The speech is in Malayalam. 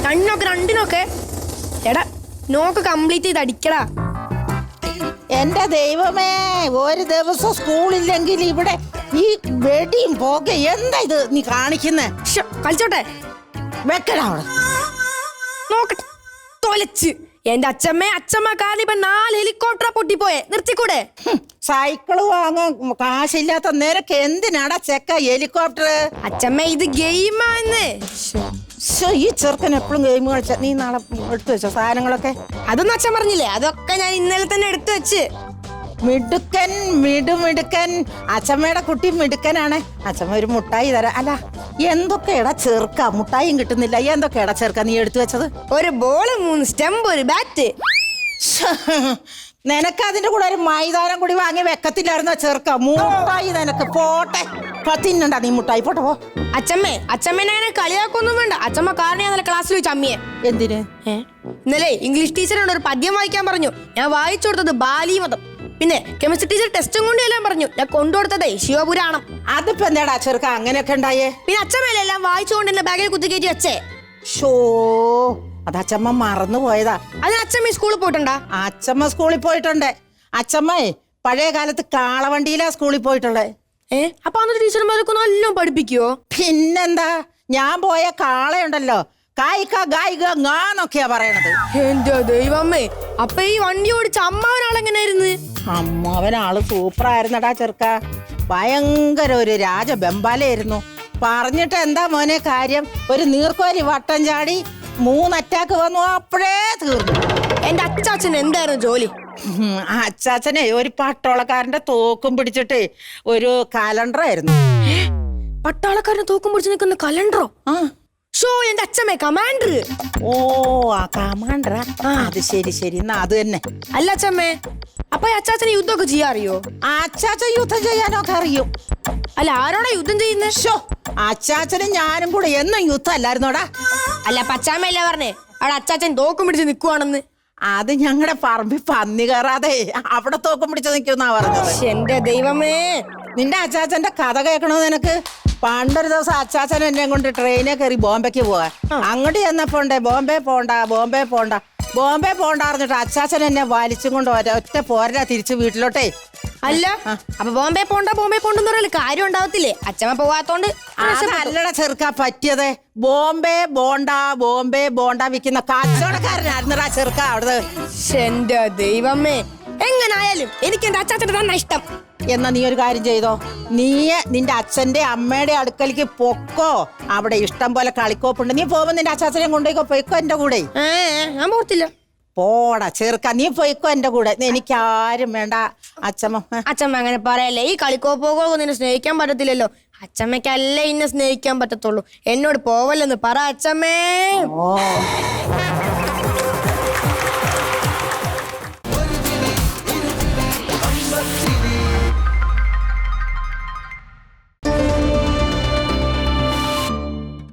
കണ്ണൊക്കെ രണ്ടിനൊക്കെ എടാ നോക്ക് കംപ്ലീറ്റ് ചെയ്ത് അടിക്കടാ. എന്റെ ദൈവമേ, ഒരു ദിവസം സ്കൂളില്ലെങ്കിൽ ഇവിടെ ഈ വെടിയും പോക എന്താ ഇത് നീ കാണിക്കുന്നേ? കളിച്ചോട്ടെ, വെക്കടാ അവിടെ. നോക്കട്ടെ തൊലച്ച്. എന്റെ അച്ഛമ്മ കാരണം ഇപ്പൊ 4 ഹെലികോപ്റ്റർ പൊട്ടിപ്പോയെ. നിർത്തിക്കൂടെ? സൈക്കിള് വാങ്ങാൻ കാശില്ലാത്ത നിരക്ക് എന്തിനാടാ ചെക്ക ഹെലികോപ്റ്റർ? അച്ഛമ്മ ഇത് ഗെയിമാന്ന്. ഈ ചെറുക്കൻ എപ്പോഴും ഗെയിം കളിച്ച. നീ നാളെ എടുത്തു വെച്ചോ സാധനങ്ങളൊക്കെ? അതൊന്നും അച്ഛൻ പറഞ്ഞില്ലേ? അതൊക്കെ ഞാൻ ഇന്നലെ തന്നെ എടുത്തു വെച്ച്. മിടുക്കൻ മിടുമിടുക്കൻ. അച്ഛമ്മയുടെ കുട്ടി മിടുക്കനാണ്. അച്ഛമ്മ ഒരു മുട്ടായി തരാം. അല്ല എന്തൊക്കെയാടാ ചെറുക്ക, മുട്ടായും കിട്ടുന്നില്ല. എന്തൊക്കെയാടാ ചെറുക്ക നീ എടുത്തു വെച്ചത്? ഒരു ബോള്, 3 സ്റ്റംപ്, ഒരു ബാറ്റ്. നിനക്ക് അതിന്റെ കൂടെ ഒരു മൈതാനം കൂടി വാങ്ങി വെക്കത്തില്ലായിരുന്നോ ചെറുക്ക? മുട്ടായി നിനക്ക് പോട്ടെ. തിന്നണ്ട നീ മുട്ടായി. പോട്ടെ പോ. അച്ഛമ്മേനെ അങ്ങനെ കളിയാക്കൊന്നും വേണ്ട. അച്ഛമ്മ കാരണം ഞാൻ ക്ലാസ്സിൽ വെച്ച് അമ്മിയെ. എന്തിന്? ഇന്നലെ ഇംഗ്ലീഷ് ടീച്ചറിനോട് ഒരു പദ്യം വായിക്കാൻ പറഞ്ഞു. ഞാൻ വായിച്ചു കൊടുത്തത് ബാലിമതം. പിന്നെ കെമിസ്ട്രി ടീച്ചർ ടെസ്റ്റും കൊണ്ട് എല്ലാം പറഞ്ഞു. ഞാൻ കൊണ്ടുകൊടുത്തതേ ശിവപുരാണം. അതിപ്പോ എന്താടാ ചെറുക്ക അങ്ങനെയൊക്കെ ഉണ്ടായേ? പിന്നെ അച്ഛമ്മയെല്ലാം വായിച്ചുകൊണ്ട് എന്റെ ബാഗിൽ കുത്തിക്കയറ്റി വെച്ചേ. ഷോ, അത് അച്ഛമ്മ മറന്നു പോയതാ. അതിന് അച്ഛമ്മ സ്കൂളിൽ പോയിട്ടുണ്ടാ? അച്ഛമ്മ സ്കൂളിൽ പോയിട്ടുണ്ട്. അച്ഛമ്മ പഴയ കാലത്ത് കാളവണ്ടിയിലാ സ്കൂളിൽ പോയിട്ടുള്ളേ. അപ്പൊ അന്നത്തെ ടീച്ചർമാരൊക്കെ നല്ലോണം പഠിപ്പിക്കുവോ? പിന്നെന്താ, ഞാൻ പോയ കാളയുണ്ടല്ലോ കായിക ഗായിക ങ്ങാന്നൊക്കെയാ പറയണത്. എന്റെ ദൈവമ്മേ, അപ്പൊ ഈ വണ്ടി ഓടിച്ച അമ്മാവനാളെങ്ങനായിരുന്നു? അമ്മാവനാള് സൂപ്പറായിരുന്നടാ ചെറുക്ക. ഭയങ്കര ഒരു രാജബെമ്പാലായിരുന്നു. പറഞ്ഞിട്ട് എന്താ മോനെ കാര്യം? ഒരു നീർക്കോലി വട്ടം ചാടി 3 അറ്റാക്ക് വന്നു, അപ്പോഴേ തീർന്നു. എന്റെ അച്ചാച്ചൻ എന്തായിരുന്നു ജോലി? അച്ചാച്ചനെ ഒരു പട്ടാളക്കാരന്റെ തോക്കും പിടിച്ചിട്ട് ഒരു കലണ്ടറായിരുന്നു. പട്ടാളക്കാരന്റെ തോക്കും പിടിച്ച് നിൽക്കുന്ന കലണ്ടറോ? ഷോ, എന്റെ അച്ഛമ്മേ കമാൻഡർ. ഓ, ആ കമാൻഡറാ. അത് ശരി ശരി, എന്നാ അത് തന്നെ. അല്ല അച്ഛമ്മേ, അപ്പൊ അച്ചാച്ചന് യുദ്ധമൊക്കെ ചെയ്യാറിയോ? അച്ചാച്ചൻ യുദ്ധം ചെയ്യാനൊക്കെ അറിയും. അല്ല, ആരോടാ യുദ്ധം ചെയ്യുന്നേ? ഷോ, അച്ചാച്ചനും ഞാനും കൂടെ എന്നും യുദ്ധം അല്ലായിരുന്നോടാ? അല്ല പച്ചാമ്മയല്ലേ പറഞ്ഞേ അവിടെ അച്ചാച്ചൻ തോക്കും പിടിച്ച് നിക്കുവാണെന്ന്? അത് ഞങ്ങളുടെ പറമ്പിൽ പന്നി കയറാതെ അവിടെ തോക്കും പിടിച്ച് നിൽക്കുന്നാ പറഞ്ഞത്. എന്റെ ദൈവമേ, നിന്റെ അച്ചാച്ചന്റെ കഥ കേൾക്കണോ നിനക്ക്? പണ്ടൊരു ദിവസം അച്ചാച്ചൻ എന്നെ കൊണ്ട് ട്രെയിനെ കയറി ബോംബെക്ക് പോവാ. അങ്ങോട്ട് ചെന്നപ്പോ ബോംബെ പോണ്ട ബോംബെ പോണ്ട ബോംബെ പോണ്ടാറിഞ്ഞിട്ട് അച്ചാച്ചൻ എന്നെ വലിച്ചും കൊണ്ട് ഒറ്റ പോരാ തിരിച്ച് വീട്ടിലോട്ടേ. അല്ല അപ്പൊ ബോംബെ പോണ്ടെന്ന് പറയാൻ കാര്യം ഉണ്ടാവത്തില്ലേ? അച്ഛമ്മ പോവാത്തോണ്ട് അതല്ലട ചെറുക്കാ പറ്റിയത്. ബോംബെ ബോണ്ട വിൽക്കുന്ന കച്ചവടക്കാരനായിരുന്നടാ ചെറുക്ക അവിടെ. എന്റെ ദൈവമേ, എങ്ങനായാലും എനിക്ക് എന്റെ അച്ചാച്ചനെ തന്നെ ഇഷ്ടം. എന്നാ നീ ഒരു കാര്യം ചെയ്തോ, നീ നിന്റെ അച്ഛന്റെ അമ്മയുടെ അടുക്കലേക്ക് പൊക്കോ. അവിടെ ഇഷ്ടം പോലെ കളിക്കോപ്പുണ്ട്. നീ പോകുമ്പോ നിന്റെ അച്ചാച്ചനെ കൊണ്ടുപോയിക്കോ. പോയിക്കോ എന്റെ കൂടെ. ഞാൻ പോകത്തില്ല. പോടാ ചെറുക്ക, നീ പോയിക്കോ എന്റെ കൂടെ. എനിക്കാരും വേണ്ട. അച്ഛമ്മ അങ്ങനെ പറയല്ലേ. ഈ കളിക്കോപ്പോകോ നിന്നെ സ്നേഹിക്കാൻ പറ്റത്തില്ലല്ലോ. അച്ഛമ്മയ്ക്കല്ലേ ഇന്നെ സ്നേഹിക്കാൻ പറ്റത്തുള്ളൂ. എന്നോട് പോവല്ലെന്ന് പറ അച്ഛമ്മേ. ഓ